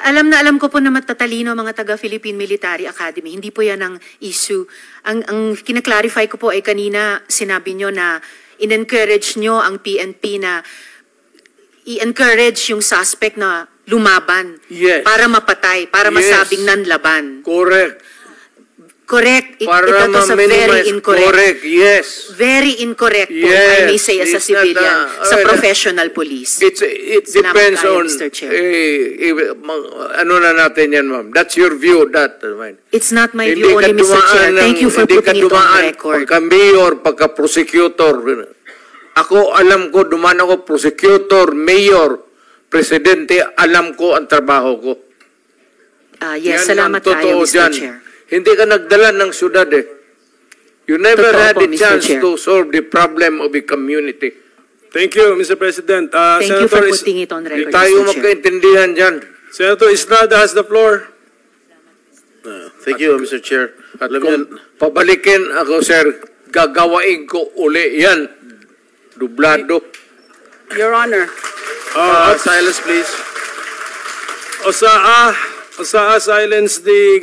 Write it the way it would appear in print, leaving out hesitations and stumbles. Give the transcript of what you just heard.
Alam na alam ko po na matatalino mga taga Philippine Military Academy. Hindi po yan ang issue. Ang kinaklarify ko po ay kanina sinabi nyo na in-encourage nyo ang PNP na i-encourage yung suspect na lumaban. Yes. Para mapatay, para masabing nanlaban. Correct. Correct. Para Ito sa very incorrect. Correct, yes. Very incorrect po, Yes. I may say as a It's civilian, not, sa professional police. It depends Sinabi tayo, on, Mr. Chair. ano na natin yan, ma'am. That's your view, that. It's not my Hindi view ka only, Mr. Chair. dumaan Thank you for hindi ka putting it on dumaan record. Pagka-mayor, pagka-prosecutor. Ako, alam ko, dumaan ako, prosecutor, mayor, presidente, alam ko ang trabaho ko. Yes, Yan salamat ang totoo tayo, Mr. dyan. Chair. Hindi ka nagdala ng syudad eh. You never Totoo had po, a Mr. chance Chair. to solve the problem of a community. Thank you, Mr. President. Thank you for Senator putting it on Hindi record, tayo Mr. Chair. magkaintindihan dyan. Senator Estrada has the floor. Thank you, Mr. Chair. At kung pabalikin ako, sir, gagawain ko uli yan. Dublado. Your Honor. Silence, please. Osaa, silence the